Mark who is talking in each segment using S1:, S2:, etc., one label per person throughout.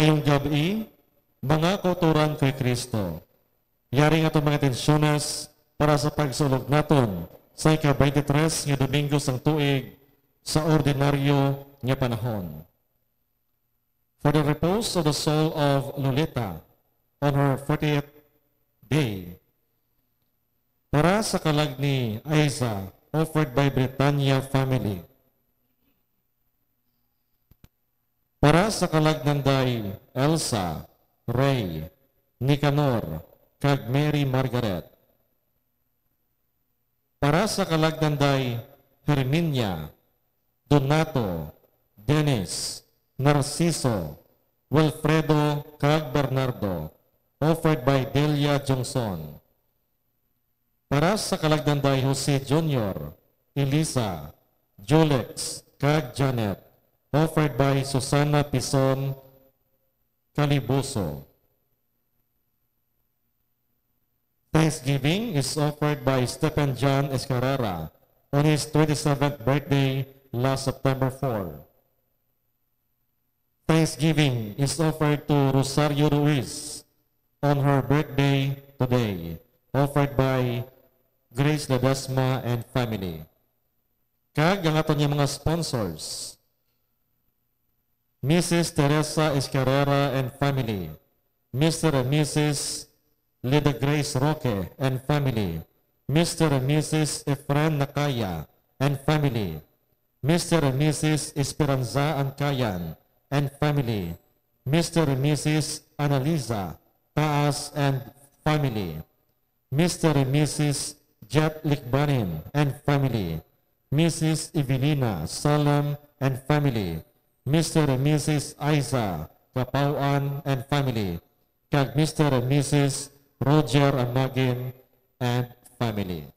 S1: Mayong gabi, mga kauturan kay Kristo. Yari nga itong mga tensyones para sa pagsulog naton sa ika-23 nga Domingo sang tuig sa ordinaryo nga panahon. For the repose of the soul of Lolita on her 40th day. Para sa kalag ni Aiza, offered by Britannia family. Para sa kalag ng day, Elsa, Ray, Nicanor, kag Mary Margaret. Para sa kalag ng day, Herminia, Donato, Dennis, Narciso, Wilfredo, kag Bernardo, offered by Delia Johnson. Para sa kalag ng day, Jose Jr., Elisa, Julex, kag Janet, offered by Susana Pison Calibuso. Thanksgiving is offered by Stephen John Escarrera on his 27th birthday last September 4. Thanksgiving is offered to Rosario Ruiz on her birthday today, offered by Grace Ledesma and family. Kag ang ato niya mga sponsors, Mrs. Teresa Escarrera and family, Mr. and Mrs. Lida Grace Roque and family, Mr. and Mrs. Efren Nakaya and family, Mr. and Mrs. Esperanza Ancayan and family, Mr. and Mrs. Analiza Taas and family, Mr. and Mrs. Jet Likbanin and family, Mrs. Evelina Salam and family, Mr. and Mrs. Aiza Kapauan and family, kag Mr. and Mrs. Roger Amagin and family.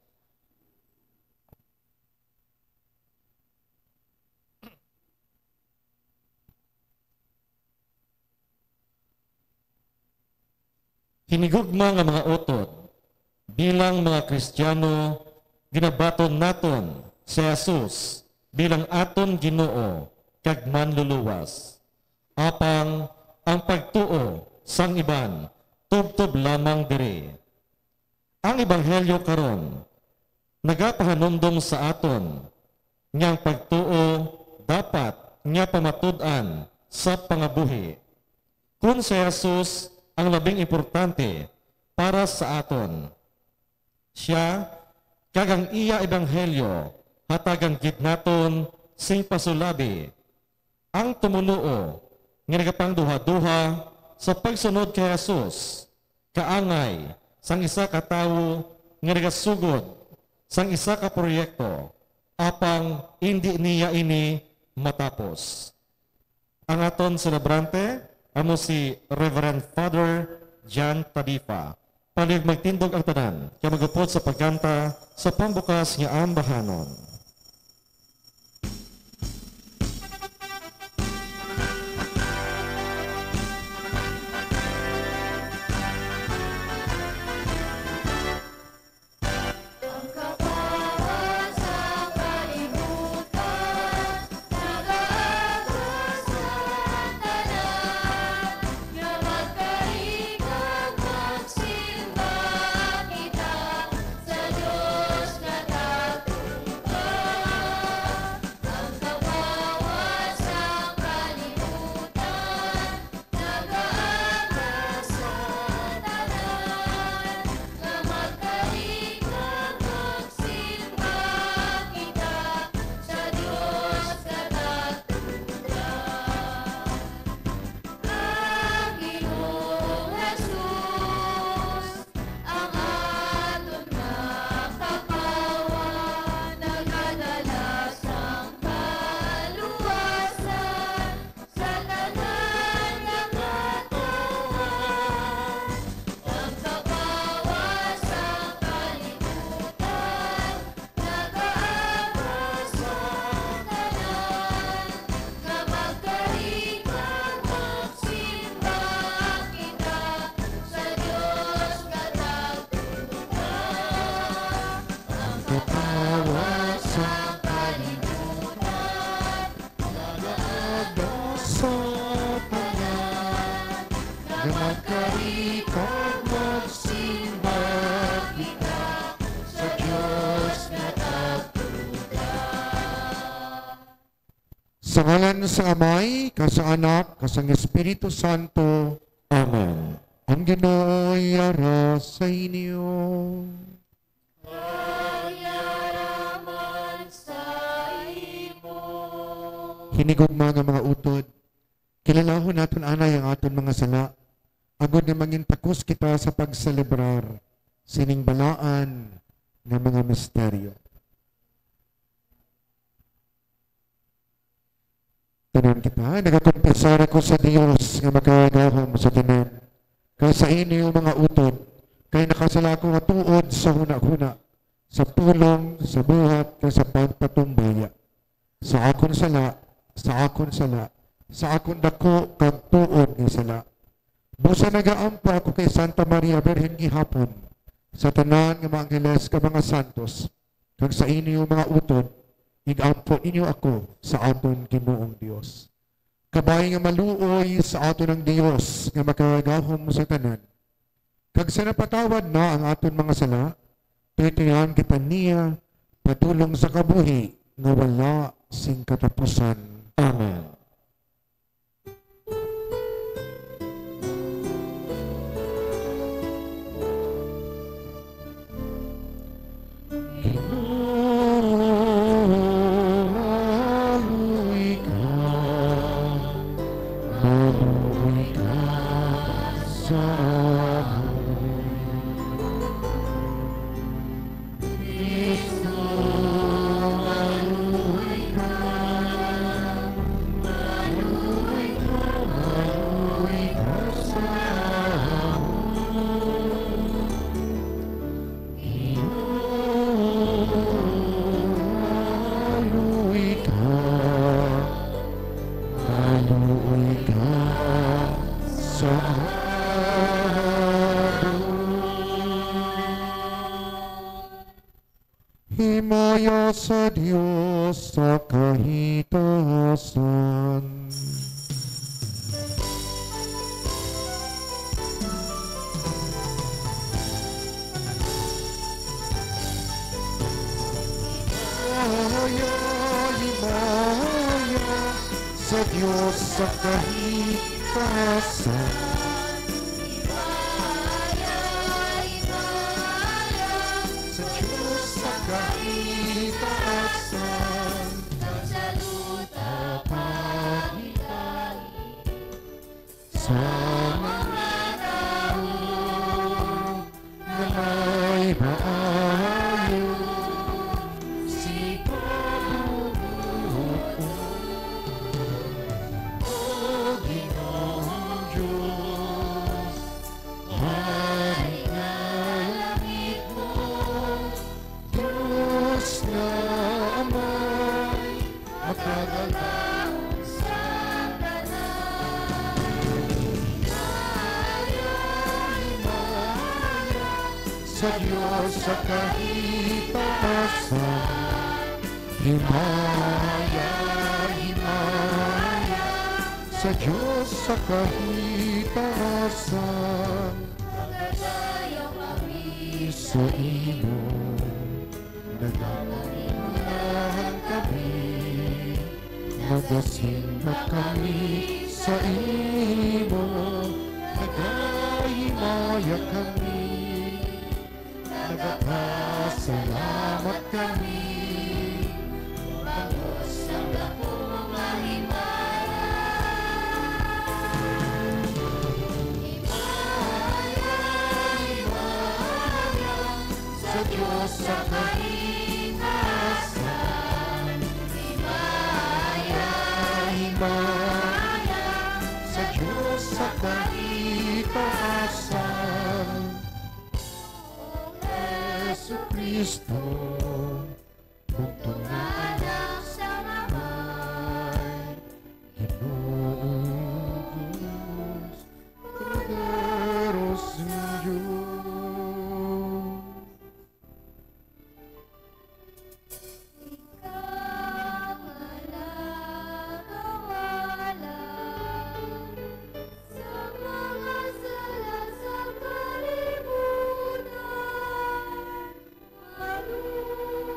S1: Hinigugma nga mga utod, bilang mga Kristiyano, ginabaton naton si Jesus bilang aton Ginoo kag manluluwas. Apang ang pagtuo sang iban, tubtob lamang diri. Ang Ebanghelyo karon nagapahanumdom sa aton nga ang pagtuo dapat nga pamatud-an sa pangabuhi. Kung si Jesus ang labing importante para sa aton, siya kagang iya Ebanghelyo hatagang gid naton sing pasulabi ang tumunuo nga nagapangduha-duha sa pagsunod kay Jesus, kaangay sang isa ka tawo nga nagasugod sang isa ka proyekto apang hindi niya ini matapos. Ang aton celebrante amo si Reverend Father John Tadifa. Palig magtindog ang tanan kaya magupod sa pagkanta sa pambukas nga ambahanon.
S2: Simba kita sa Diyos na tagtungkol. Sa ngalan sa Amay, sa Anak, sa Espiritu Santo,
S1: Amen.
S2: ang Ginoo ay yara sa inyo. Hinigugma nga mga utod, kilalahon naton anay ang aton mga sala, agod na mangin takos kita sa pagselebrar, sining balaan ng mga misteryo. Tanan kita, nagakumpesar ako sa Diyos nga makagahom sa tanan. Kaya sa inyo mga utod, kaya nakasala ko nga tuod sa huna-huna, sa pulong, sa buhat, kaya sa pagpatumbaya. Sa akon sala, sa akon dako, kag tuod ni sala. Busa nagaampa ako kay Santa Maria Virgen gihapon, sa tanan nga mga angeles ka mga santos, kag sa inyo mga utod, igampo ninyo ako sa aton Ginoong Dios. Kabay nga maluoy sa aton ng Dios nga makagahom sa tanan. Kag sa napatawad na ang aton mga sala, titiyan kita niya patulong sa kabuhi nga wala sing katapusan.
S1: Amen.
S2: Himaya sa Diyos sa kahitasan. Himaya sa Diyos sa kahitasan. Sa mga tao na may maayo, si pabubuhok ko, O Ginoong Diyos, Hari na langit mo, Diyos na Amay, matagal sa Diyos sa kahitasan. Himaya, himaya sa Diyos sa kahitasan.
S3: Magdadayaw kami
S2: Sa imo, nagmamahal kami, nagasimba kami sa imo, nagahimaya kami. Nagpasalamat kami,
S3: Pangos ang dakong mahimaya. Himaya, himaya sa Diyos sa kahitasan. Himaya,
S2: himaya sa Diyos sa kahitasan. Jesucristo, bugtong na
S3: anak sa
S2: ay Ginoong Diyos, Corderos ng Diyos.
S3: ikaw ang nagawalan sa mga sala sa kalibutan. Maluwag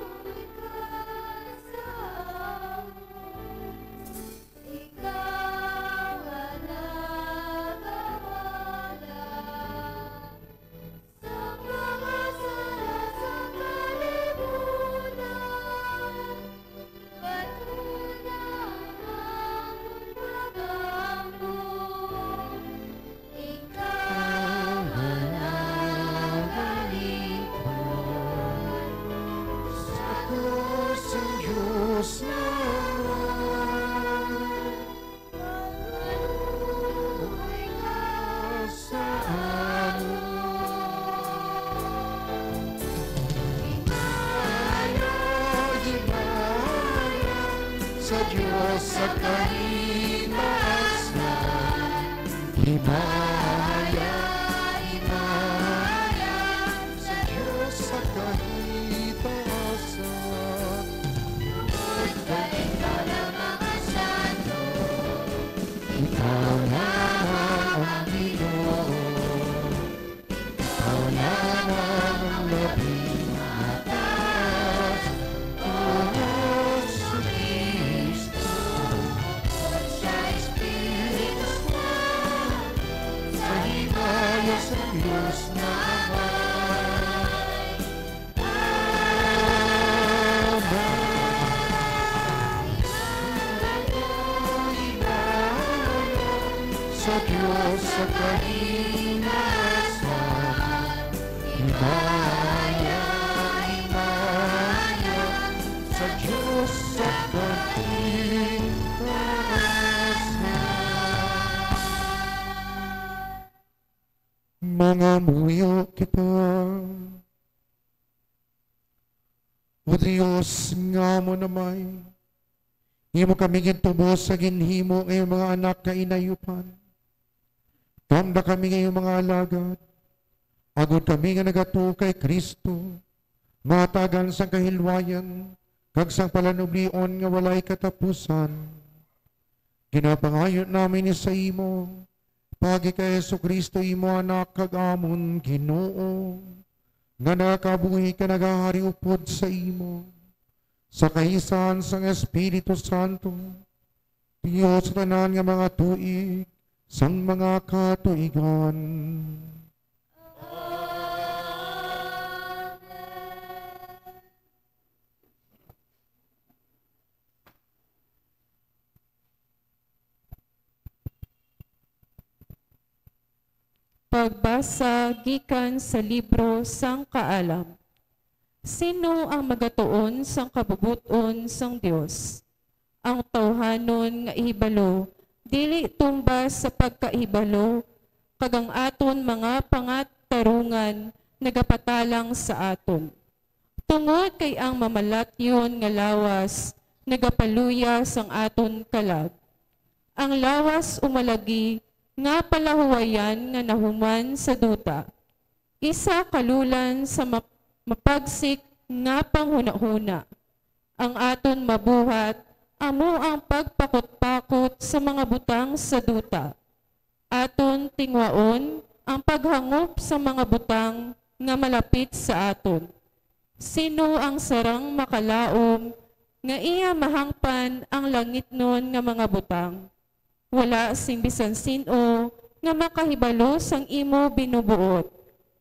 S2: sa Diyos sa kahitaasan. Himaya, himaya, sa Diyos sa kahitaasan.
S3: Lubos ka ikaw ng mga santo.
S2: Ikaw lamang ang Ginoo, ikaw lamang ang labing mataas. O Yesu Cristo,
S3: Bukod sa Espiritu
S2: sa himaya sa Diyos na Ama. Sa Diyos sa kahinasan, himaya, himaya, sa Diyos sa kahinasan. Mga muyo kita, O Diyos nga mo namay, imo kami gintubos sa ginhimo ngayong mga anak ka inayupan. Tanda kami ngayong mga alagad, agod kami nga nagato kay Kristo, matagan sa kahilwayan, kag sang palanublion nga walay katapusan. Ginapangayon namin ni sa imo, pagi kay Yesu Kristo imo anak kag amon Ginoo, nga nakabuhi ka nagahari upod sa imo, sa kaisan sang Espiritu Santo, Diyos tanan nga mga tuig, sang mga katuigan.
S4: Pagbasa gikan sa libro sang Kaalam. Sino ang magatuon sang kabubuton sang Dios? Ang tawhanon nga ihibalo, dili tumbas sa pagkaihibalo, kag ang aton mga pangatarungan nagapatalang sa aton. Tungod kay ang mamalatyon nga lawas, nagapaluya sang aton kalag. Ang lawas umalagi, nga palahuwayan nga nahuman sa duta. Isa kalulan sa mapagsik nga panghuna-huna. Ang aton mabuhat, amo ang pagpakot-pakot sa mga butang sa duta. Aton tingwaon ang paghangop sa mga butang nga malapit sa aton. Sino ang sarang makalaom nga iya mahangpan ang langit nun nga mga butang? Wala sing bisan sino nga makahibalo sang imo binubuot.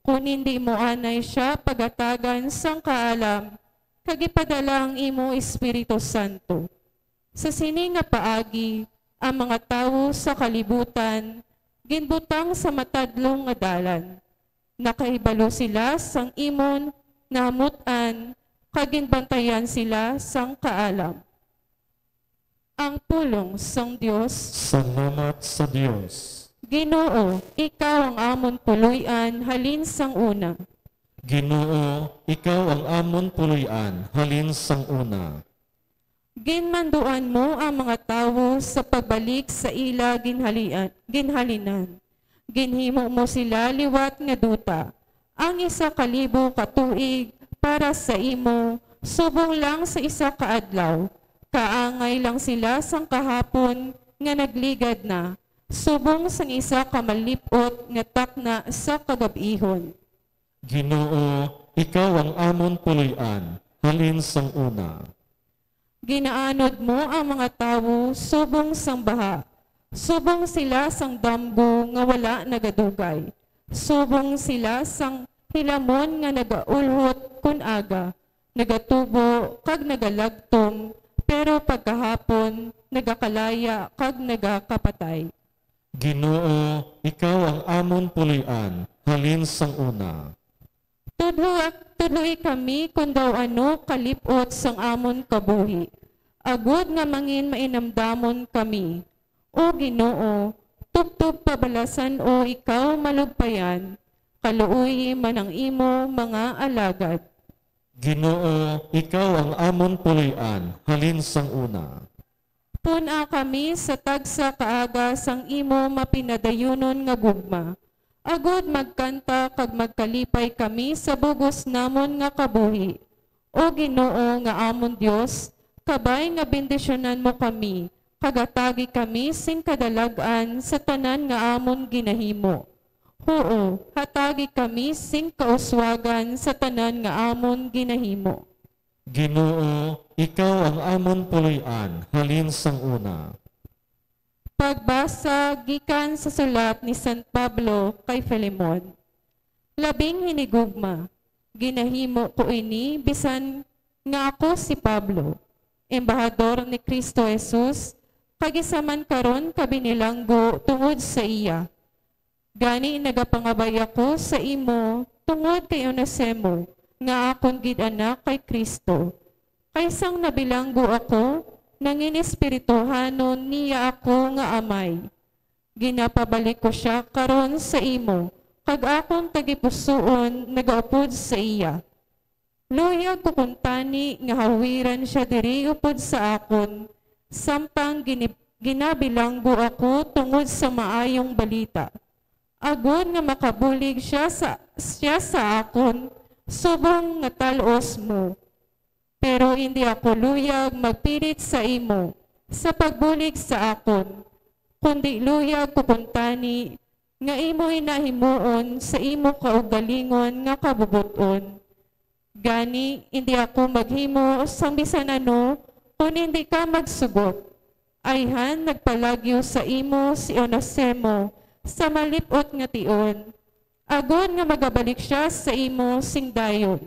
S4: Kung hindi mo anay siya pagatagan sang kaalam, kagipadala ang imo Espiritu Santo. Sa sini nga paagi, ang mga tawo sa kalibutan, ginbutang sa matadlong nga dalan. Nakahibalo sila sang imon namutan, kaginbantayan sila sang kaalam. Ang pulong sang Dios.
S1: Salamat sa Diyos.
S4: Ginoo, ikaw ang amon puluyan halin sang una.
S1: Ginoo, ikaw ang amon puluyan halin sang una.
S4: Ginmanduan mo ang mga tawo sa pagbalik sa ila ginhalinan. Ginhimo mo sila liwat nga duta. Ang 1,000 katuig para sa imo, subong lang sa 1 kaadlaw. Kaangay lang sila sang kahapon nga nagligad na, subong sang 1 kamalipot nga takna sa kagabihon.
S1: Ginoo, ikaw ang amon puluyan halin sang una.
S4: Ginaanod mo ang mga tawo subong sang baha, subong sila sang damgo nga wala nagadugay, subong sila sang hilamon nga nagaulhot kun aga, nagatubo kag nagalagtong, pero pagkahapon, nagakalaya kag nagakapatay.
S1: Ginoo, ikaw ang amon puluyan halin sang una.
S4: Tudloy kami kung daw ano kalipot sang amon kabuhi. Agod nga mangin mainamdamon kami. O Ginoo, tubtub pabalasan o ikaw malugpayan, kaluoy man ang imo mga alagad.
S1: Ginoo, ikaw ang amon puluyan halin sang una.
S4: Puna kami sa tagsa kaaga sang imo mapinadayunon nga gugma. Agod magkanta kag magkalipay kami sa bugos namon nga kabuhi. O Ginoo nga amon Dios, kabay nga bendisyonan mo kami, kagatagi kami sing kadalagan sa tanan nga amon ginahimo. Oo, hatagi kami sing kauswagan sa tanan nga amon ginahimo.
S1: Ginoo, ikaw ang amon puloy-an, halin sang una.
S4: Pagbasa gikan sa sulat ni San Pablo kay Filemon. Labing hinigugma, ginahimo ko ini bisan nga ako si Pablo, embahador ni Kristo Jesus, kagisaman karon kabinilanggo tungod sa iya. Gani nagapangabay ako sa imo tungod kay Onesimo, nga akong gid-anak kay Kristo. Kaysang nabilanggo ako, nangin espirituhanon niya ako nga amay. Ginapabalik ko siya karon sa imo, kag akong tagipusoon nagaupod sa iya. Luyag ko kuntani nga hawiran siya diri upod sa akon, samtang ginabilanggo ako tungod sa maayong balita. Agod nga makabulig siya sa akon, subong nga talos mo. Pero hindi ako luyag magpilit sa imo sa pagbulig sa akon, kundi luyag kukuntani nga imo inahimuon sa imo kaugalingon nga kabubuton. Gani, hindi ako maghimo sang bisan ano kung hindi ka magsugot. Ayhan nagpalagyo sa imo si Onesimo sa malipot nga tion. Agon nga magabalik siya sa imo sing dayon.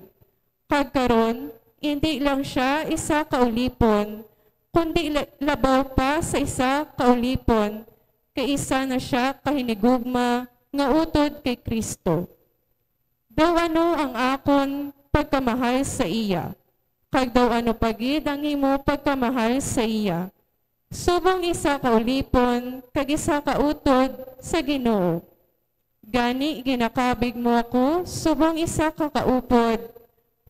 S4: Kagkaron, hindi lang siya isa kaulipon, kundi labaw pa sa isa kaulipon, kay isa na siya kahinigugma nga utod kay Kristo. Daw ano ang akon pagkamahal sa iya, kag daw ano pagid ang imo pagkamahal sa iya. Subong isa kaulipon, kag isa kautod sa Ginoo. Gani ginakabig mo ako, subong isa kakaupod,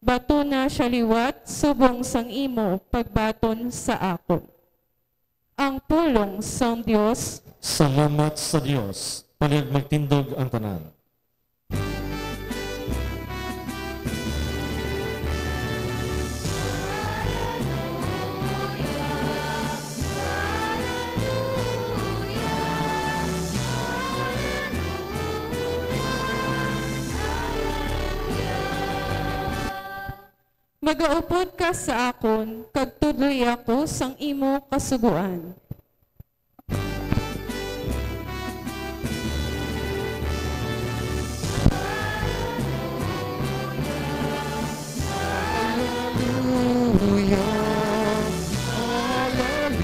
S4: bato na siya liwat, subong sang imo, pagbaton sa ako. Ang pulong sang Dios.
S1: Salamat sa Dios. Palig magtindog ang tanan.
S4: Magaupod ka sa akon, kag tuloy ako sang imo kasuguan.
S2: Hallelujah, hallelujah,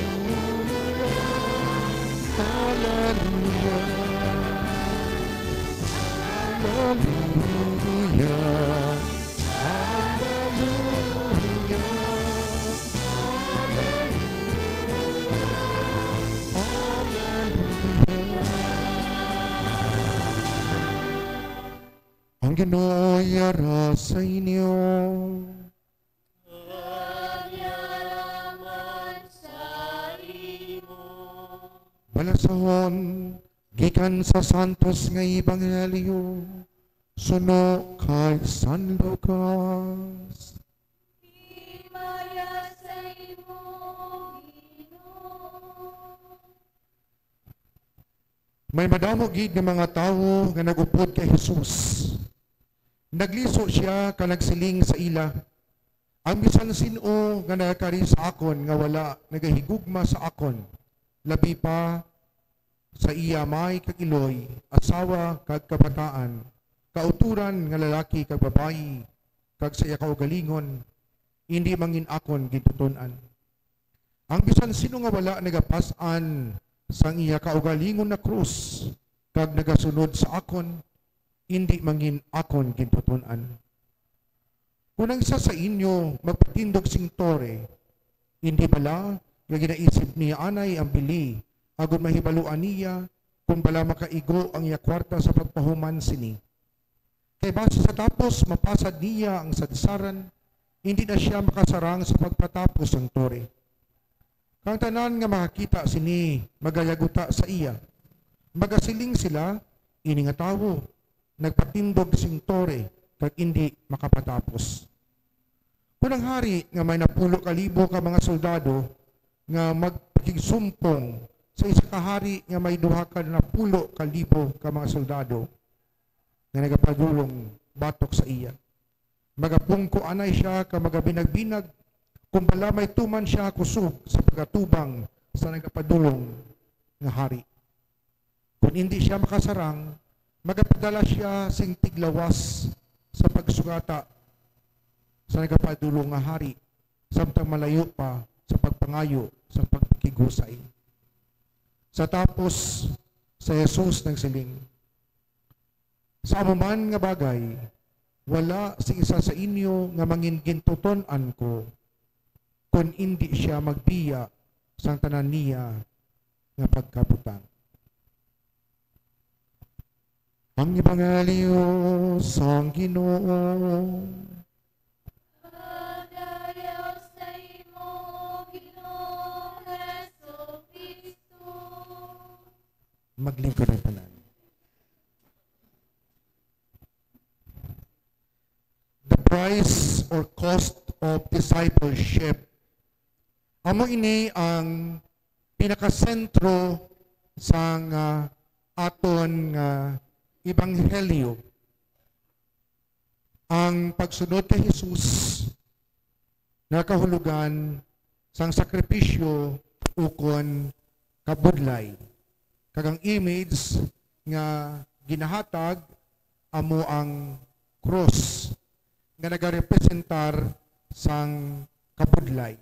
S2: hallelujah, hallelujah. Ang Ginoo yara sa inyo. Balasahon, gikan sa Santos nga Ebanghelyo, suno kay San Lucas.
S3: Himaya sa imo, Ginoo.
S2: May madamo gid nga mga tawo nga nagupod kay Jesus. Nagliso siya ka nagsiling sa ila. Ang bisan sino nga nagakari sa akon nga wala nagahigugma sa akon, labi pa sa iya may kagiloy, asawa kag kabataan, kauturan nga lalaki kag babayi, kag sa iya kaugalingon, hindi mangin akon gitutunan. Ang bisan sino nga wala nagapasan sang iya kaugalingon na krus, kag nagasunod sa akon, hindi mangin akon gintutunan. Kung ang isa sa inyo magpatindog sing tore, hindi bala nga ginaisip niya anay ang bili, agon mahibaluan niya kung bala makaigo ang iya kwarta sa pagpahuman sini. Kay base sa tapos mapasad niya ang sadsaran, hindi na siya makasarang sa pagpatapos ng tore. Kang tanan nga makakita sini, magayaguta sa iya. Magasiling sila, ini nga tawo, nagpatindog sing tore, kag hindi makapatapos. Kunang hari nga may napulo kalibo ka mga soldado nga magpakigsumpong sa isa ka hari nga may duha ka napulo kalibo ka mga soldado nga nagapadulong batok sa iya. Magapungko anay siya ka magabinag-binag kung bala may tuman siya kusog sa pagkatubang sa nagapadulong nga hari. Kung hindi siya makasarang, magapadala siya sing tiglawas sa pagsugata sa nagapadulong nga hari samtang malayo pa sa pagpangayo sa pagkigusay. Sa tapos sa Jesus nagsiling, sa amuman nga bagay, wala si isa sa inyo nga mangingintuton-an ko kung hindi siya magbiya sang tanan niya nga pagkabutang. Ang Ebanghelyo sang Ginoo.
S3: Padayaw sa imo, Ginoong Jesucristo.
S2: Maglingkod ang tanan. The price or cost of discipleship. Amo ini ang pinakasentro sang aton ebanghelyo. Ang pagsunod kay Jesus na kahulugan sang sakripisyo ukon kabudlay. Kagang image nga ginahatag amo ang cross nga nagarepresentar sang kabudlay.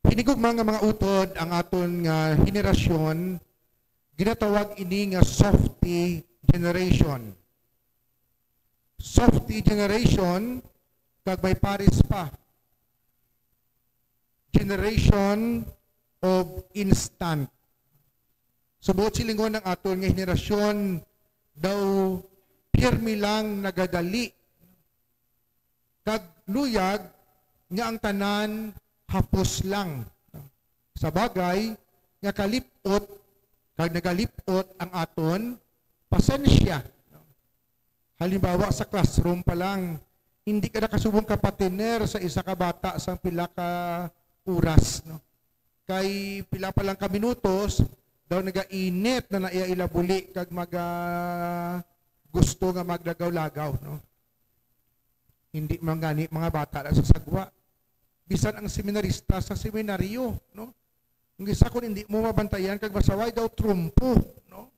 S2: Hinigog mga utod ang aton nga henerasyon, ginatawag ini nga softy generation. Softy generation, kag may paris pa. Generation of instant. Subuot silingon ng aton nga henerasyon, daw pirmi lang nagadali. Kag luyag nga ang tanan hapos lang. Sa bagay, nga kalipot, kag nagalipot ang aton, pasensya. Halimbawa sa classroom pa lang, hindi ka nakasubong kapatiner sa isa ka bata sang pila ka oras. No? Kay pila pa lang ka minutos, daw nagainit na naiya ilabuli, kag gusto nga maglagaw-lagaw. No? Hindi man gani mga bata na sa sagwa. Bisan ang seminarista sa seminaryo, no? Ang isa kung hindi mo mabantayan kag masaway daw trumpo, no?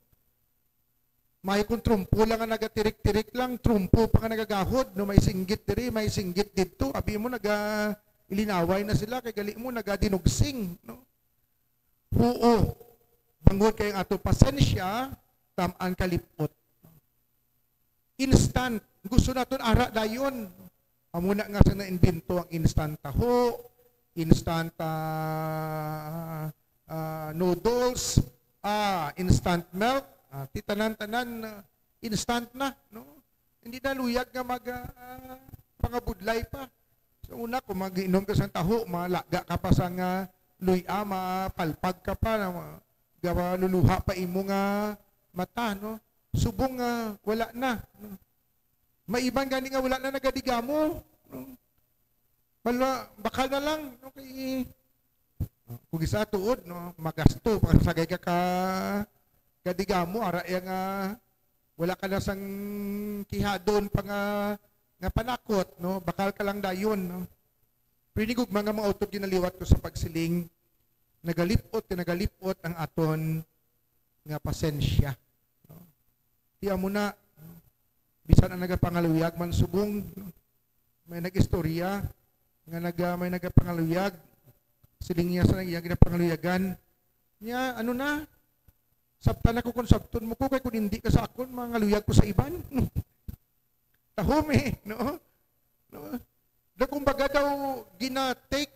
S2: May kung trumpo lang nga nagatirik-tirik lang, trumpo pa nga nagagahod, no? May singgit diri, may singgit dito. Abi mo ilinaway na sila kay gali mo nagadinugsing, no? Oo. Bangod kay ato pasensya, tamaan kalipot. Instant, gusto naton ara dayon. Amuna nga sa na-invento ang instant taho, instant noodles, instant milk, titanan-tanan, instant na. No? Hindi na luyag nga pangabudlay pa. So una, kung mag-inom ka sa taho, malaga ka pa sa luya, mapalpag ka pa, luluha pa imo nga mata. No? Subong wala na. No? Maiban gani nga wala na nagadigamo. No? Bakal na lang. Okay. Kung isa tuod, no? Magasto. Pagkasagay ka kadigamo, ara yang wala ka na sang kihadon pa nga panakot. No? Bakal ka lang dayon. No? Prinigog mga utod ginaliwat ko sa pagsiling, nagalipot ang aton nga pasensya. No? Tiya mo na, bisan ang nagapangaluyag man subong, may nag-istorya nga may nagapangaluyag, siling niya sa ginapangaluyagan niya, ano na, sabtan ako kung sabton mo ko, kay kung hindi ka sa akon, mangaluyag ko sa iban. Tahom no? Da kumbaga daw gina-take,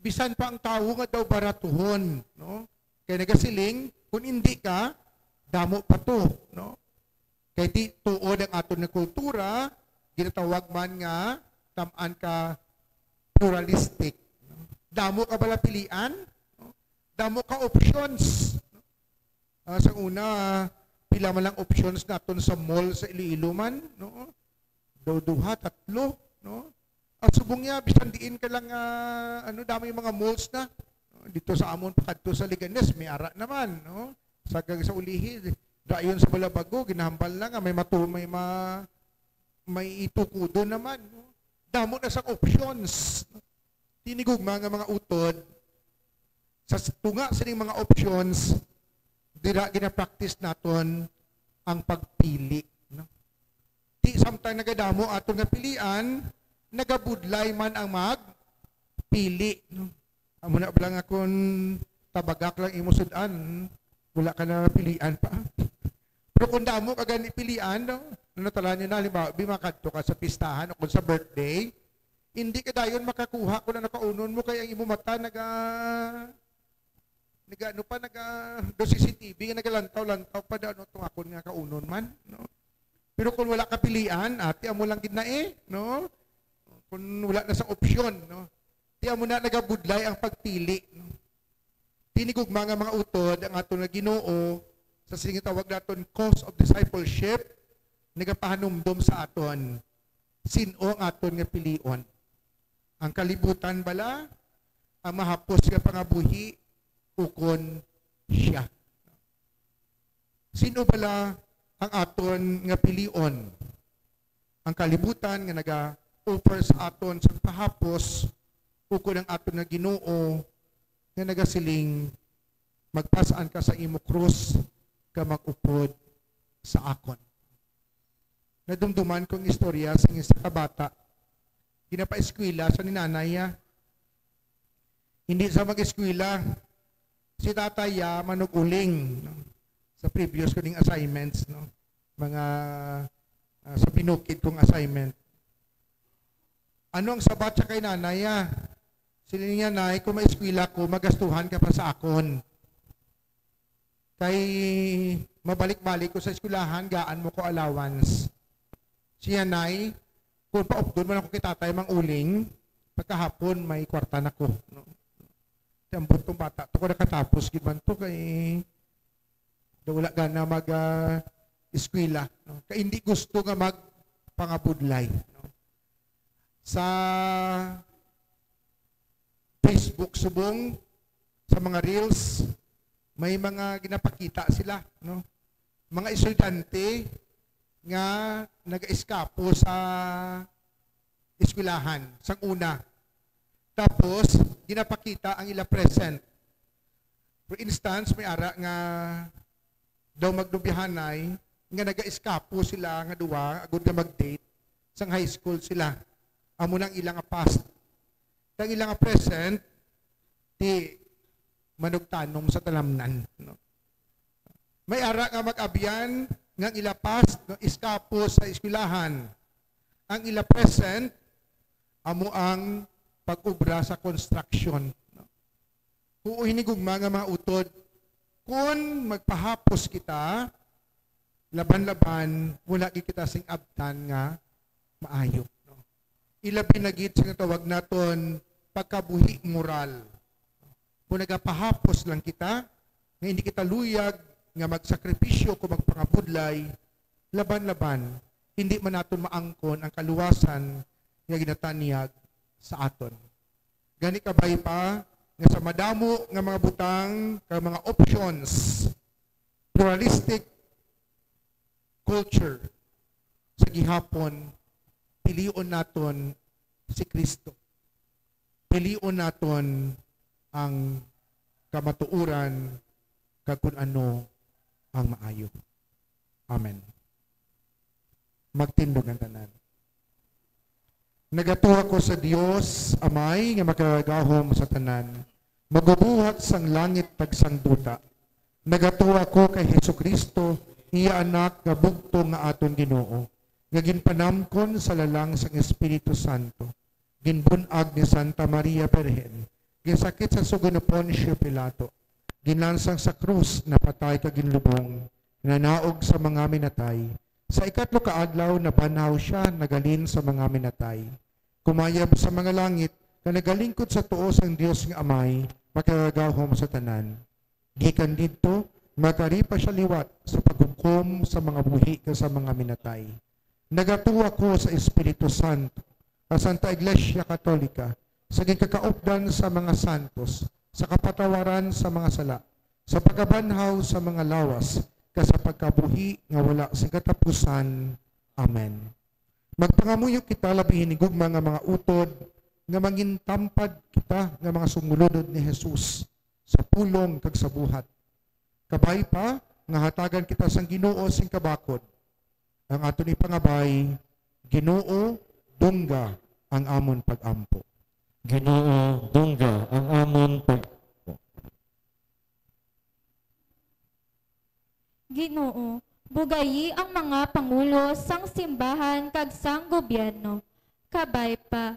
S2: bisan pa ang tao nga daw baratuhon, no? Kaya nagasiling, kung hindi ka, damo pa to, no? Kaya tuod ang aton na kultura, ginatawag man nga, tamaan ka pluralistic. Damo ka bala pilian? No? Damo ka options. Sa una, pila man lang options naton sa mall sa Iloilo man, no? Duha, tatlo, no? Ang subong niya, bisan diin ka lang, dami yung mga malls na. Dito sa Amon, pakadto sa Liganes, may ara naman, no? Sa Ulihid, dayon sa Balabago, ginahambal lang, may itukudo naman, no? Damo na sa options. Tinigugma nga mga utod, sa tunga sa mga options, dira gina-practice naton ang pagpili. No? Di samtang nagadamo aton nga pilian, nagabudlay man ang magpili. No? Amo na lang akong tabagak lang imo sudan, wala ka na pilian pa. Pero kung damo ka gani pilian, no? Natala nyo na, halimbawa, bimakadto ka sa pistahan o kung sa birthday, hindi ka dayon makakuha kung na nakaunon mo, kaya ang imo mata do CCTV, nagalantaw-lantaw pa daw, no, tungakon nga kaunon man, no? Pero kung wala ka pilian, ati amo lang gid na no? Kung wala na sa opsyon, no? Ti amo na nagabudlay ang pagpili, no? Tinigugma nga mga utod ang aton nga Ginoo sa sing tawag naton cause of discipleship, nagapahanumdom sa aton sino ang aton nga pilion. Ang kalibutan bala, ang mahapos nga pangabuhi, ukon siya. Sino bala ang aton nga pilion? Ang kalibutan nga naga-offer sa aton sa pahapos, ukon ang aton nga Ginoo nga nagasiling magpasaan ka sa imo krus ka mag-upod sa akon. Nadumduman kong istorya sa isa ka bata. Ginapa-eskwela sa ninanay. Hindi sa mag-eskwela. Si tatay manuguling, no? Sa previous ko ding assignments, no? Mga sa pinukid kong assignment. Ano ang sabat sa kay nanay? Sila niya, nay, kung ma-eskwela ko, magastuhan ka pa sa akon. Kay mabalik-balik ko sa eskwelahan, gaan mo ko allowance. Siya, nay, kung pa-updoon man ako kay tatay mang uling, pagkahapon may kwarta na ko. No? Tambot tong bata, ito ko nakatapos, giban to kay wala ka na mag-eskwela. No? Kaya hindi gusto nga magpangabudlay. No? Sa Facebook subong, sa mga reels, may mga ginapakita sila. No? Mga estudyante nga nag-eskapo sa eskwelahan, sang una. Tapos, ginapakita ang ila present. For instance, may ara nga daw magdubihanay, nga nag-eskapo sila nga duwa, agad nga mag-date, sang high school sila. Amo nang ilang past. Ang ilang present, di manugtanom sa talamnan. No? May ara nga mag-abyan, nga ilapas, no, iskapo sa eskwelahan. Ang ila present, amo ang pag-ubra sa construction. No? Kung hinigugma nga mga utod, kung magpahapos kita, laban-laban, wala kita sing abtan nga maayo. No? Ilabi na gid sa tawag naton pagkabuhi moral. Kung nagapahapos lang kita, nga hindi kita luyag, nga magsakripisyo kung magpangabudlay, laban-laban, hindi man naton maangkon ang kaluwasan nga ginatanyag sa aton. Gani kabay pa, nga sa madamo nga mga butang, nga mga options, pluralistic culture, sa gihapon, pilion naton si Kristo. Pilion naton ang kamatuuran kag kun ano ang maayo. Amen. Magtindog ang tanan. Nagatuwa ko sa Dios, Amay, nga makagahom sa tanan. Magubuhat sang langit tag sang duta. Nagatuwa ko kay Hesukristo, iya anak nga bugto nga aton Ginoo. Nga ginpanamkon sa lalang sang Espiritu Santo. Ginbunag ni Santa Maria Virgen. Ginsakit sa sugo ni Poncio Pilato. Ginansang sa krus na patay ka ginlubong, nanaog sa mga minatay. Sa ikatlo ka adlaw na banaw siya, nagalin sa mga minatay. Kumayab sa mga langit, Kanagalingkod sa tuos ang Dios nga Amay, makagagahom sa tanan. Gikan didto, magaripa siya liwat sa paghukom sa mga buhi ka sa mga minatay. Nagatuwa ko sa Espiritu Santo, sa Santa Iglesia Katolika, sa gikakaupdan sa mga santos, sa kapatawaran sa mga sala, sa pagkabanhaw sa mga lawas, sa pagkabuhi nga wala sa katapusan. Amen. Magpangamuyo kita labi hinigugma nga mga utod, nga mangintampad kita nga mga sumulunod ni Jesus sa pulong kag sa buhat. Kabay pa, nga hatagan kita sang Ginoo sing kabakod. Ang aton ipangabay, Ginoo, dungga ang amon pag-ampo.
S1: Ginoo, dungga ang amon
S3: Ginoo, bugayi ang mga pangulo sang simbahan kag sang gobyerno. Kabay pa,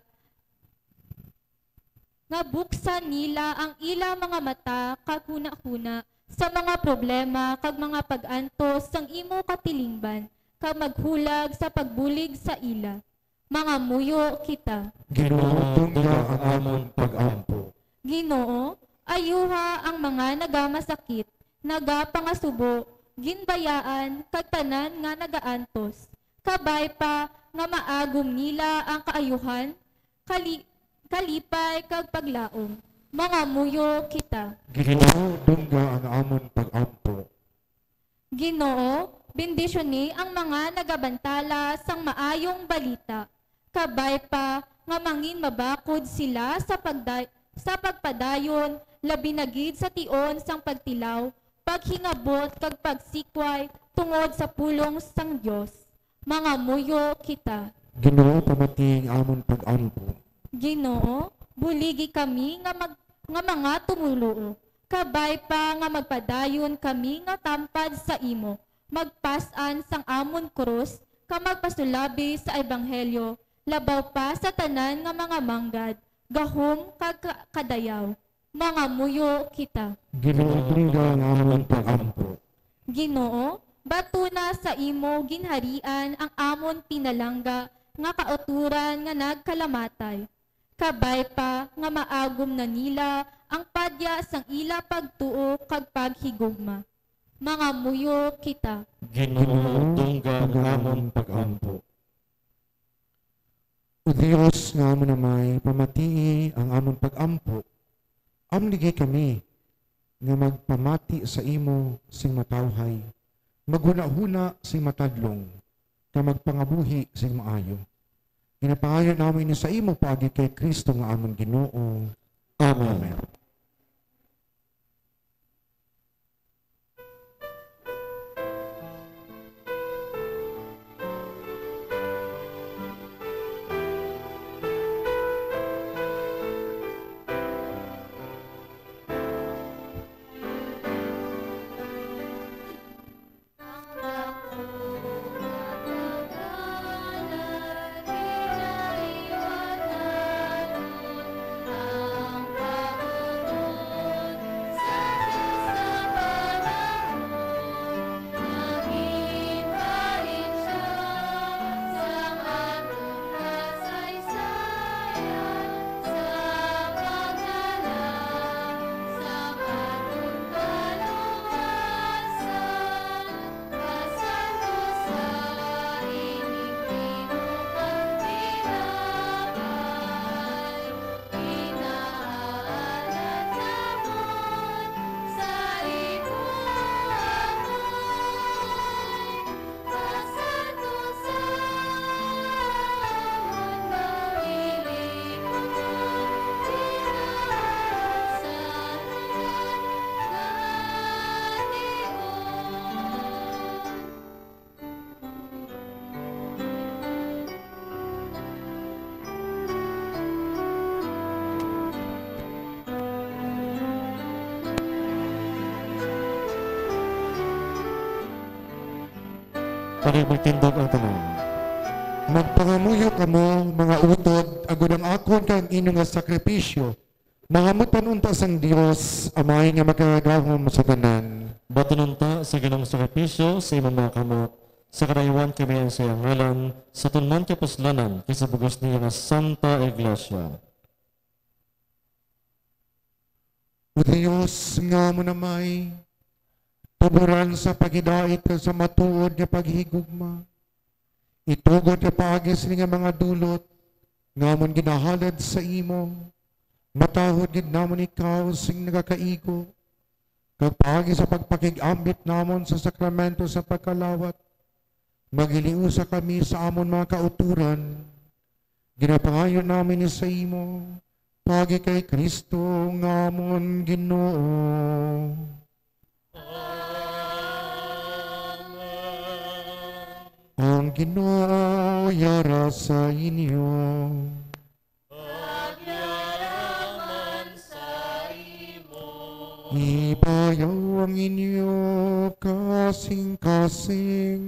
S3: nga buksan nila ang ila mga mata kag huna-huna sa mga problema kag mga pag-antos sang imo katilingban kag maghulag sa pagbulig sa ila. Mga muyo kita.
S2: Ginoo, dungga ang amon pag-ampo.
S3: Ginoo, ayuha ang mga nagamasakit, nagapangasubo, ginbayaan, kag tanan nga nagaantos. Kabay pa nga maagom nila ang kaayuhan, kalipay kag paglaom. Mga muyo kita.
S2: Ginoo, dungga ang amon pag-ampo.
S3: Ginoo, bendisyoni ang mga nagabantala sang maayong balita. Kabay pa nga mangin mabakod sila sa pagpadayon, labi na gid sa tion sang pagtilaw, paghingabot kag pagsikway tungod sa pulong sang Dios. Mga muyo kita.
S2: Ginoo, pamating amon pag-ampo.
S3: Ginoo, buligi kami nga mga tumuluo. Kabay pa nga magpadayon kami nga tampad sa imo. Magpasan sang amon krus, ka magpasulabi sa ebanghelyo, labaw pa sa tanan nga mga manggad, gahom kag kadayaw. Mga muyo kita.
S2: Ginoo, dungga ang amon pag-ampo.
S3: Ginoo, batuna sa imo ginharian ang amon pinalangga nga kauturan nga nagkalamatay. Kabay pa nga maagom na nila ang padya sang ila pagtuo kag paghigugma. Mga muyo kita.
S1: Ginoo, dungga ang amon pag-ampo.
S2: O Diyos nga amon amay, pamatii ang amon pag-ampo. Amligi kami nga magpamati sa imo sing matawhay, maghuna-huna sing matadlong, nga magpangabuhi sing maayo. Ginapangayon namin sa imo pagi kay Kristo nga amon Ginoo. Amen.
S1: Panibagtindog ang tanan.
S2: Magpangamuyo kamo, mga utod, agud ang akon kang ino nga sakripisyo. Mga mutanunta sang Dios, amay nga makagahom sa tanan.
S1: Batununta sa ginong sakripisyo sa imong mga kamot, sa karaywan kami ang sayang ngalan, sa tunman kapuslanan, kisa bugos niya nga Santa Iglesia.
S2: O Diyos nga mo na may tuburan sa pagidait sa matuod nga paghigugma. Itugod nga paagis ni nga mga dulot, nga mon ginahalad sa imo, matahod gid namon ikaw sing nagakaigo, kag paagis sa pagpakigambit namon sa sakramento sa pagkalawat, magiliusa kami sa amon mga kauturan, ginapangayon namin ni sa imo, pagi kay Kristo nga amon Ginoo. Ang Ginoo yara sa inyo.
S5: Pagyaraman sa imo.
S2: Ibayaw ang inyo kasing-kasing.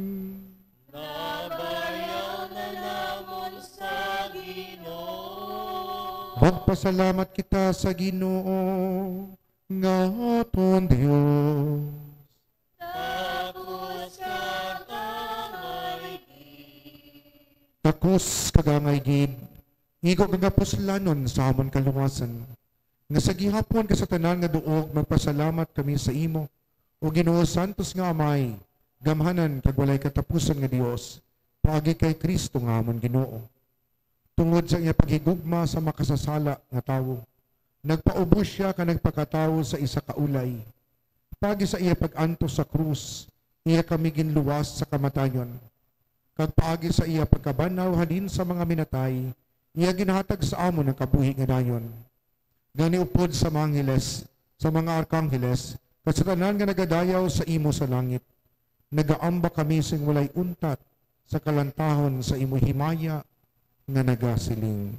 S5: Nabayaw na namon sa Ginoo.
S2: Magpasalamat kita sa Ginoo nga aton Dios.
S5: Tapos katamay
S2: Takos kagangay gid, igo kagapuslanon sa amon kaluwasan. Nga sa gihapon ka sa tanan nga duog, magpasalamat kami sa imo. O Ginoo Santos nga Amay, gamhanan kag walay katapusan nga Dios, paagi kay Kristo nga amon Ginoo. Tungod sa iya paghigugma sa makasasala nga tawo, nagpaubos siya ka nagpakatawo sa isa ka ulay. Paagi sa iya pag-antos sa krus, iya kami ginluwas sa kamatayon. Kag paagi sa iya pagkabanaw halin sa mga minatay, iya ginahatag sa amon ang kabuhi nga dayon. Gani upod sa mga angeles, sa mga arkangheles, kasatanan nga nagadayaw sa imo sa langit. Nagaamba kami sing walay untat sa kalantahon sa imo himaya nga nagasiling.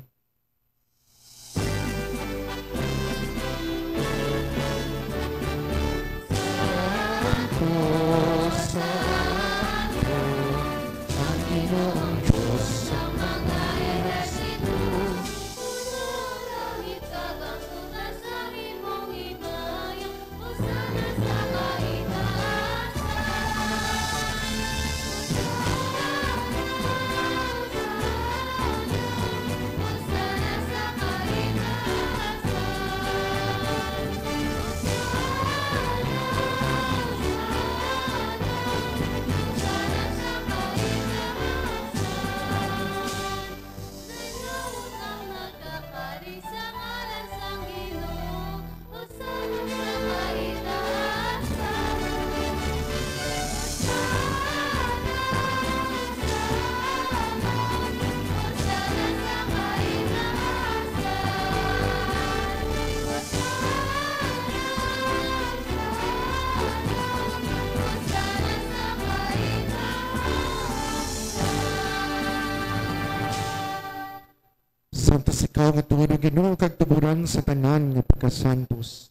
S2: Santos ikaw nga tuwid ang Ginoo kag tuburan sa tanan nga pagkasantos.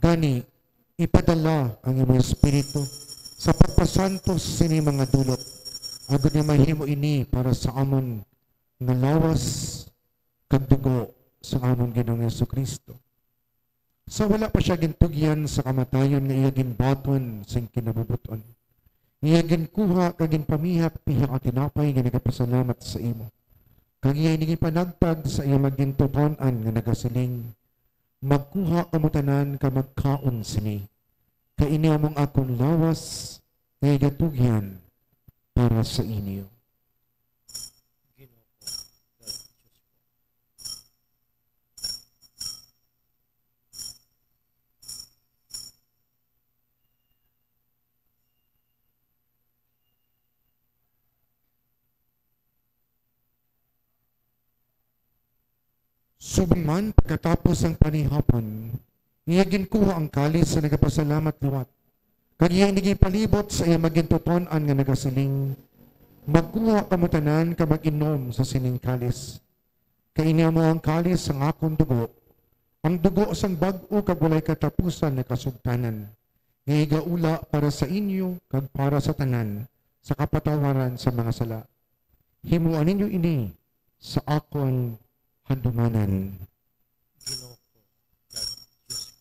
S2: Gani ipadala ang imong espiritu sa pagpasantos sini mga dulot. Agud nga mahimo ini para sa amon nga lawas kag dugo sa amon Ginoong Jesucristo. Sa wala pa siya gintugyan sa kamatayon nga iya ginbaton sa kinabubuton. Iya ginkuha kag ginpamihap-pihak at tinapay nga nagapasalamat sa imo. Kag iya niging panagtag sa iya magintutonan nga nagasiling, magkuha kamutanan ka magkaon sini, kaini among akong lawas nga igatugyan para sa inyo. Subman pagkatapos ang panihapon, iya ginkuha ang kalis sa nagapasalamat liwat. Kag iya niging palibot sa iya magintutonan nga nagasiling, magkuha kamutanan ka mag-inom sa sining kalis. Kaini mo ang kalis sang akong dugo, ang dugo sang bag-o kag walay katapusan na kasugtanan. Nga igaula para sa inyo kag para sa tanan sa kapatawaran sa mga sala. Himuan ninyo ini sa akong handumanan.
S5: Ginoo ko, God, Diyos ko.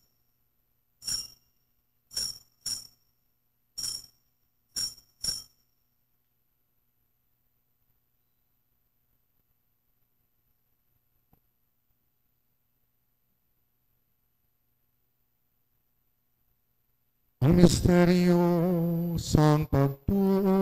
S2: Ang misteryo sang pagtuo.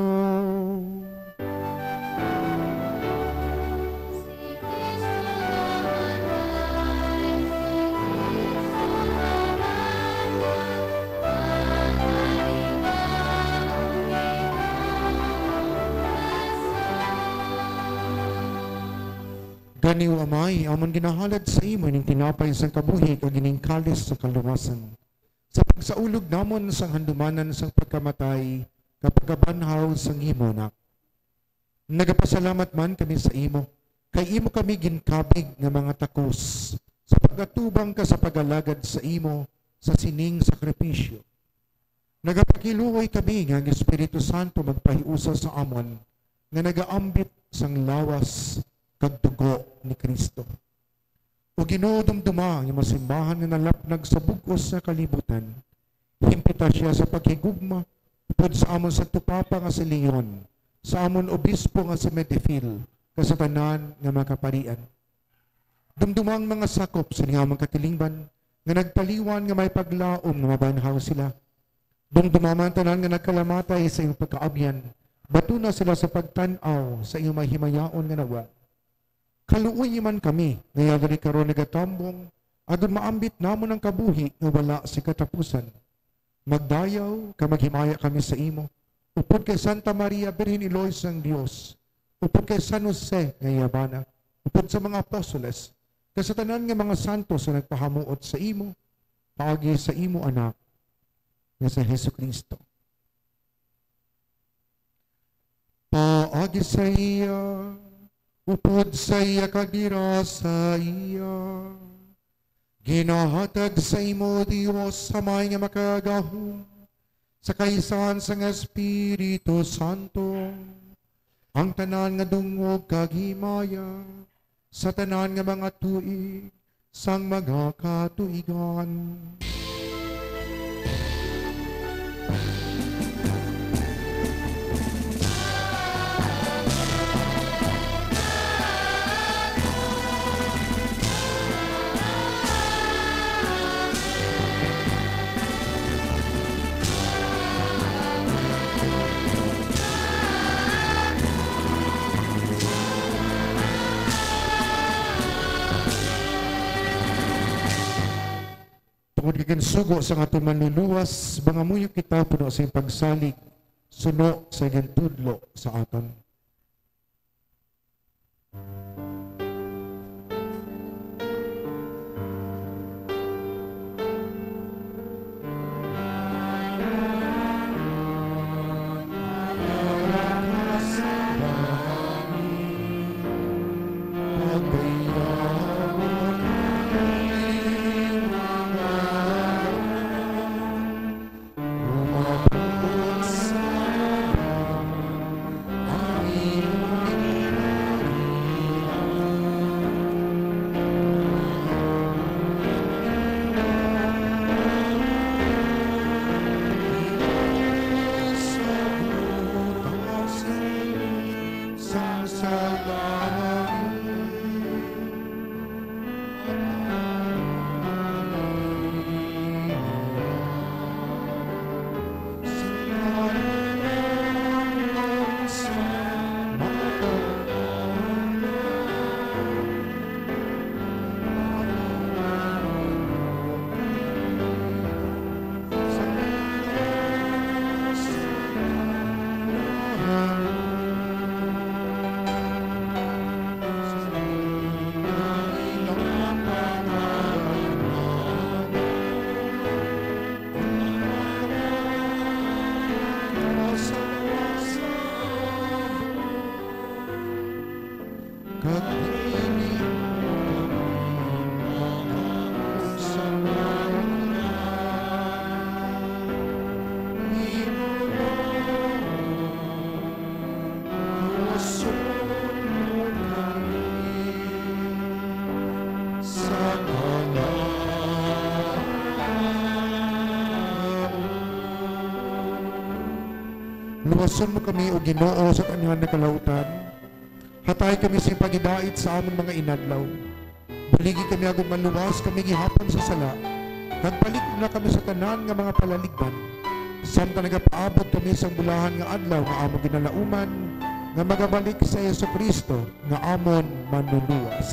S2: Ganiw amay, amon ginahalad sa imo ning tinapay sang kabuhi kag gining kalis sa kaluwasan. Sa pagsaulog namon sang handumanan sang pagkamatay, kapag banhaw sang imo nak. Nagapasalamat man kami sa imo, kay imo kami ginkabig nga mga takos, sa pagatubang ka sa pagalagad sa imo sa sining sakripisyo. Nagapakiluoy kami nga ang Espiritu Santo magpahiusa sa amon, nga nagaambit sang lawas kag dugo ni Kristo. O Ginoo dumduma nga masimbahan nga nalapnag sa bug-os sa kalibutan, himpita siya sa paghigugma upod sa amon sa tupapa nga si Leon, sa amon obispo nga si Medifil, kasatanan nga mga kaparian. Dumdumang mga sakop sa ningamang katilingban, nga nagpaliwan nga may paglaom nga mabanhaw sila. Dumdumaman tanan nga nagkalamatay sa iyong pagkaabyan, batuna sila sa pagtanaw sa iyong mahimayaon nga nawa. Kaluoy man kami, ngaya gani karon nagatambong, agon maambit namon ang kabuhi nga wala si katapusan. Magdayaw, ka maghimaya kami sa imo, upod kay Santa Maria, Birhen Eloise ng Diyos, upod kay San Jose nga yabana, upod sa mga apostoles, kay sa tanan nga mga santos na nagpahamuot sa imo, paagi sa imo anak, nga sa Hesus Kristo. Paagi sa iya, upod sa iya kagira sa iya, ginahatag sa imo Dios sa may nga makagahom, sa kaisan sa Espiritu Santo, ang tanan nga dungog kaghimaya, sa tanan nga mga tuig, sang mga katuigan. Tungod gikansugo sa aton manluluwas, bangamuyo kita puno sa iyong pagsalig, suno sa iyong tudlo sa aton. Luwason mo kami o Ginoo sa kanilang nakalautan. Hatay kami sa pagidait sa among mga inadlaw. Baligi kami agad maluwas kami gihapon sa sala. Nagpalit na kami sa tanan nga mga palaligban. Samtang nagapaabot kami sa bulahan nga adlaw nga among ginalauman nga magabalik sa Yesu Kristo nga amon manluluwas.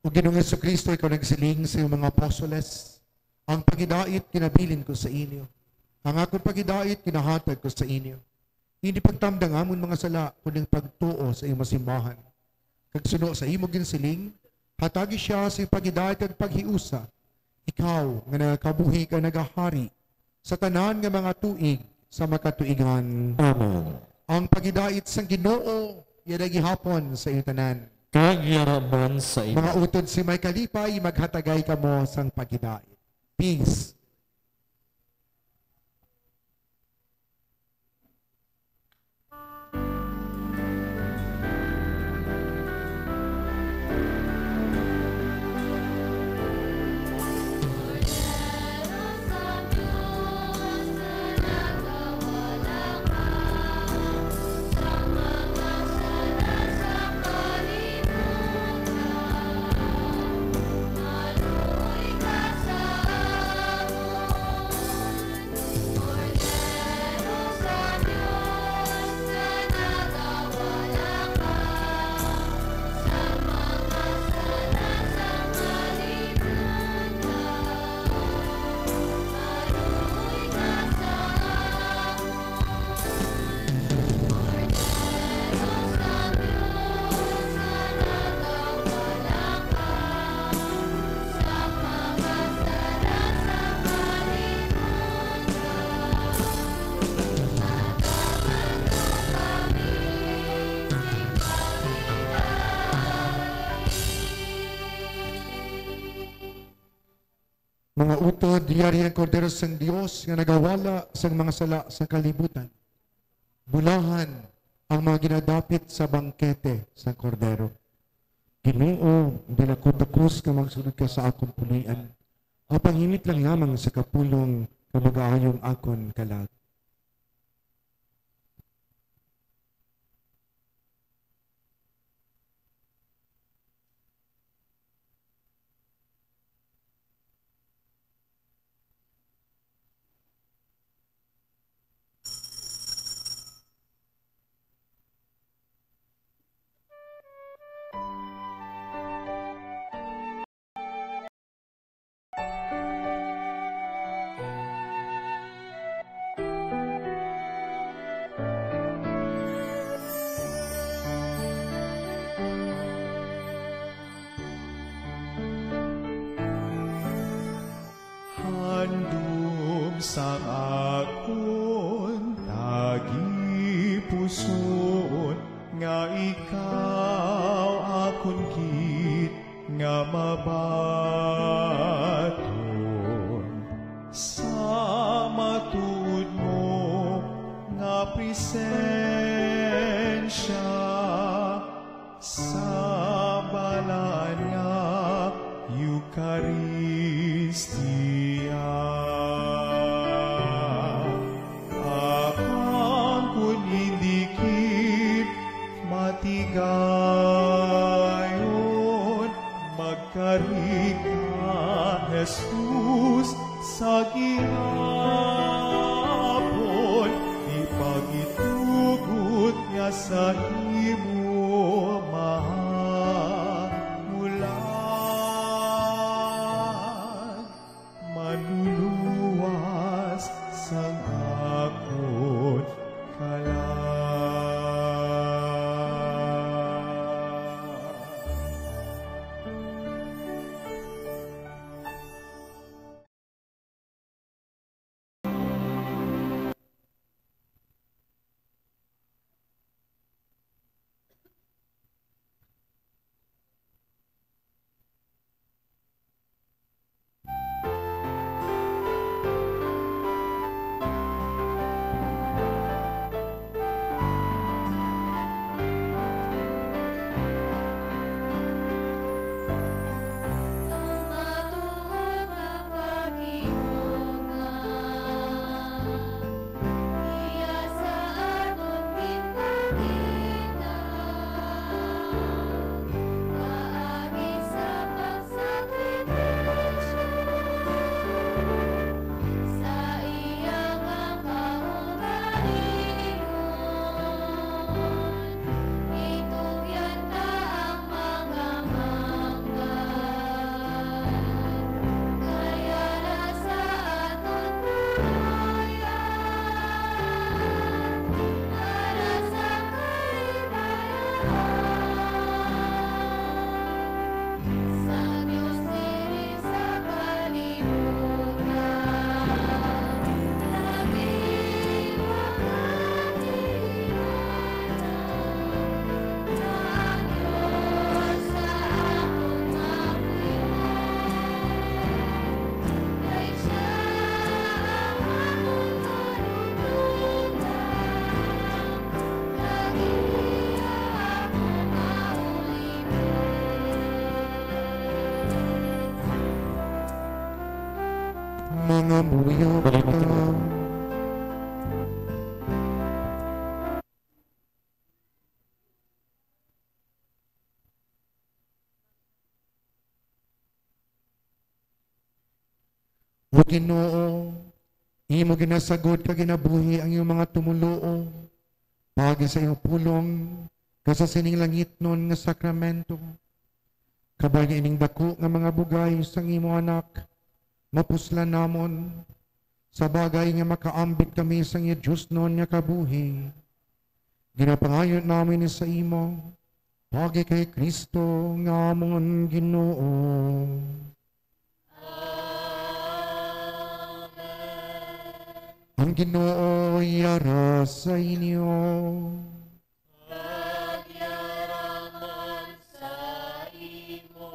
S2: O Ginoong Jesucristo, ikaw nagsiling sa iyong mga apostoles, ang pagidait kinabilin ko sa inyo. Ang akong pagidait kinahatag ko sa inyo. Hindi pagtamdang amon mga sala, kuning pagtuo sa iyong masimbahan. Kagsuno sa imo ginsiling, hatagi siya sa iyong pagidait at paghiusa. Ikaw nga nagkabuhi ka nagahari sa tanan nga mga tuig sa makatuigan.
S1: Amen.
S2: Ang pagidait sang Ginoo, yan gihapon sa iyong tanan.
S1: Kagyaraman sa imo.
S2: Mga utod si may kalipay, maghatagay ka mo sang pagidait. Peace. Mga utod, diyari ang kordero sang Diyos nga nagawala sang mga sala sa kalibutan. Bulahan ang mga ginadapit sa bangkete sang kordero. Ginoo, dinakutakos ka magsunod ka sa akong pulian. Apanghinit lang yamang sa kapulong kamag-aayong akon kalag. Mamuyok ka. O Ginoo, imo ginasagod ka ginabuhi ang iyong mga tumuluo, pagi sa iyong pulong, kasa sining langit nun nga sakramento. Kabay ining dako nga mga bugay sang imo anak, mapuslan namon, sa bagay nga makaambit kami sang iya Diyos nun nga kabuhi. Ginapangayon namin sa imo, pagi kay Kristo nga amon Ginoo. Ang Ginoo yara sa inyo.
S5: Magyaraman sa imo.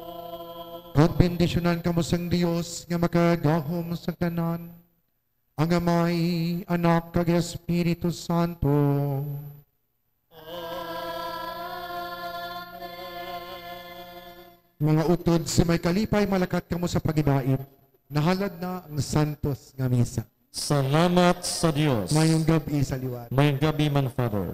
S2: At bendisyonan kamo sang Dios nga makagahom sa tanan. Ang Amay, Anak, kag Espiritu Santo. Mga utod si may kalipay malakat kamo sa paginaip. Nahalad na ang santos nga misa.
S1: Salamat sa Diyos.
S2: Mayong gabi sa liwan.
S1: Mayang gabi man, Father.